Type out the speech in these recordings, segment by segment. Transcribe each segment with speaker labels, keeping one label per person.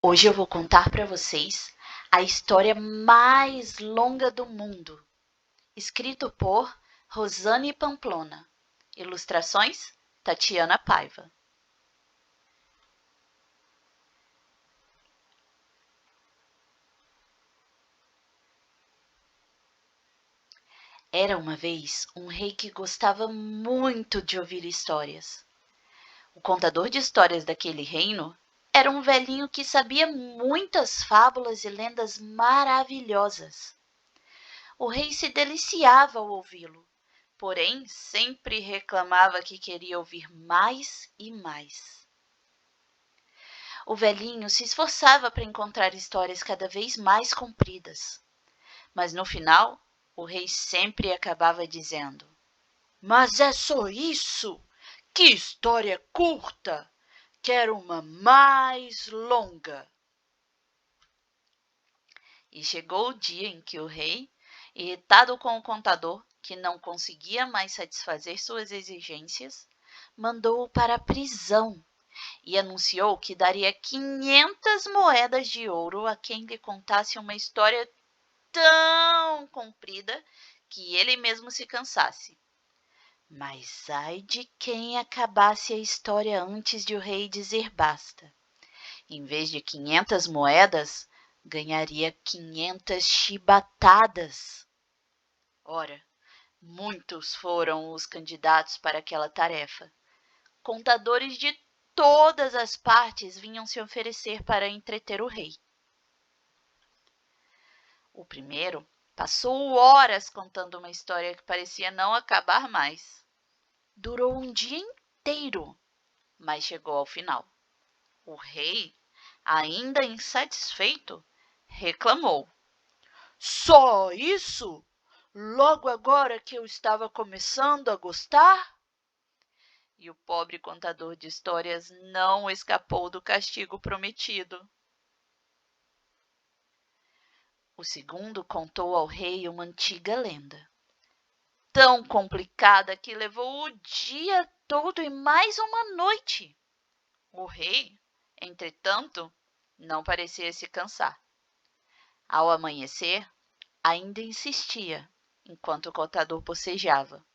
Speaker 1: Hoje eu vou contar para vocês a história mais longa do mundo, escrito por Rosane Pamplona. Ilustrações: Tatiana Paiva. Era uma vez um rei que gostava muito de ouvir histórias. O contador de histórias daquele reino era um velhinho que sabia muitas fábulas e lendas maravilhosas. O rei se deliciava ao ouvi-lo, porém sempre reclamava que queria ouvir mais e mais. O velhinho se esforçava para encontrar histórias cada vez mais compridas, mas no final o rei sempre acabava dizendo: "Mas é só isso? Que história curta! Quero uma mais longa." E chegou o dia em que o rei, irritado com o contador, que não conseguia mais satisfazer suas exigências, mandou-o para a prisão e anunciou que daria 500 moedas de ouro a quem lhe contasse uma história tão comprida que ele mesmo se cansasse. Mas ai de quem acabasse a história antes de o rei dizer basta. Em vez de 500 moedas, ganharia 500 chibatadas. Ora, muitos foram os candidatos para aquela tarefa. Contadores de todas as partes vinham se oferecer para entreter o rei. O primeiro passou horas contando uma história que parecia não acabar mais. Durou um dia inteiro, mas chegou ao final. O rei, ainda insatisfeito, reclamou: "Só isso? Logo agora que eu estava começando a gostar?" E o pobre contador de histórias não escapou do castigo prometido. O segundo contou ao rei uma antiga lenda, tão complicada que levou o dia todo e mais uma noite. O rei, entretanto, não parecia se cansar. Ao amanhecer, ainda insistia, enquanto o contador bocejava: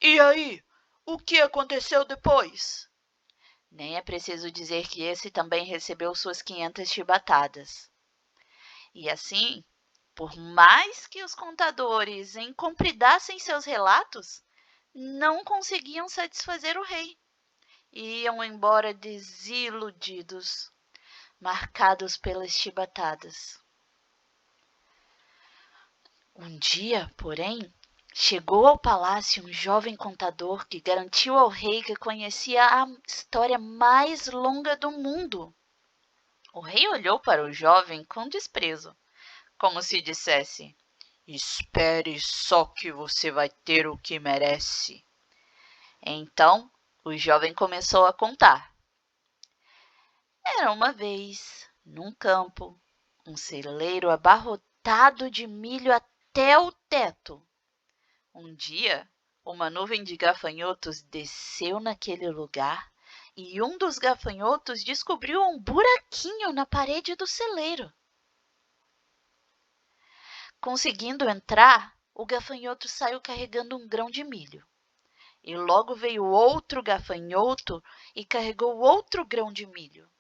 Speaker 1: "E aí, o que aconteceu depois?" Nem é preciso dizer que esse também recebeu suas 500 chibatadas. E assim, por mais que os contadores encompridassem seus relatos, não conseguiam satisfazer o rei. Iam embora desiludidos, marcados pelas chibatadas. Um dia, porém, chegou ao palácio um jovem contador que garantiu ao rei que conhecia a história mais longa do mundo. O rei olhou para o jovem com desprezo, como se dissesse: "Espere só que você vai ter o que merece." Então, o jovem começou a contar. Era uma vez, num campo, um celeiro abarrotado de milho até o teto. Um dia, uma nuvem de gafanhotos desceu naquele lugar e um dos gafanhotos descobriu um buraquinho na parede do celeiro. Conseguindo entrar, o gafanhoto saiu carregando um grão de milho. E logo veio outro gafanhoto e carregou outro grão de milho.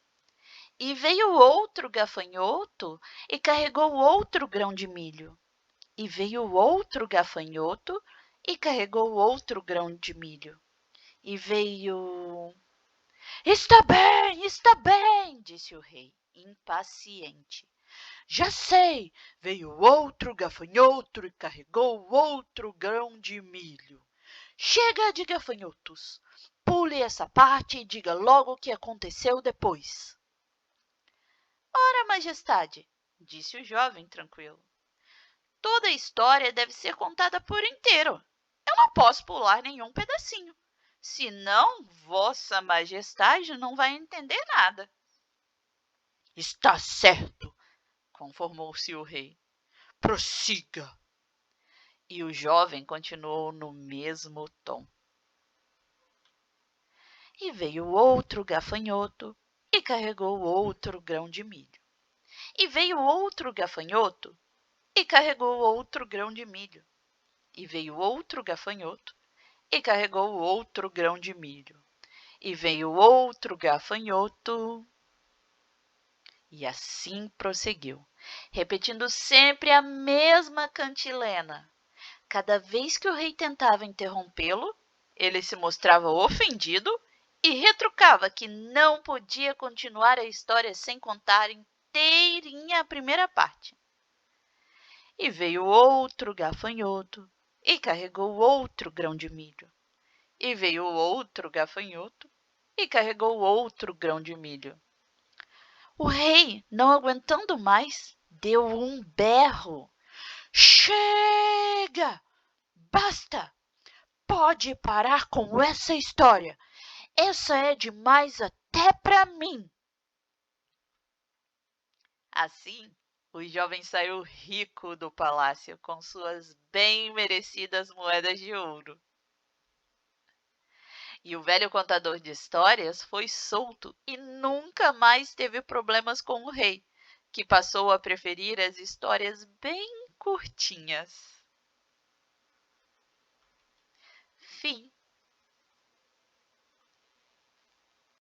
Speaker 1: E veio outro gafanhoto e carregou outro grão de milho. E veio outro gafanhoto e carregou outro grão de milho. E veio... está bem, disse o rei, impaciente. "Já sei, veio outro gafanhoto e carregou outro grão de milho. Chega de gafanhotos. Pule essa parte e diga logo o que aconteceu depois." "Ora, majestade", disse o jovem tranquilo, "toda a história deve ser contada por inteiro. Eu não posso pular nenhum pedacinho, senão vossa majestade não vai entender nada." "Está certo", conformou-se o rei. "Prossiga." E o jovem continuou no mesmo tom. E veio outro gafanhoto e carregou outro grão de milho. E veio outro gafanhoto e carregou outro grão de milho. E veio outro gafanhoto e carregou outro grão de milho. E veio outro gafanhoto. E assim prosseguiu, repetindo sempre a mesma cantilena. Cada vez que o rei tentava interrompê-lo, ele se mostrava ofendido e retrucava que não podia continuar a história sem contar inteirinha a primeira parte. E veio outro gafanhoto e carregou outro grão de milho. E veio outro gafanhoto e carregou outro grão de milho. O rei, não aguentando mais, deu um berro. Chega! Basta! Pode parar com essa história. Essa é demais até para mim. Assim, o jovem saiu rico do palácio com suas bem merecidas moedas de ouro. E o velho contador de histórias foi solto e nunca mais teve problemas com o rei, que passou a preferir as histórias bem curtinhas. Fim.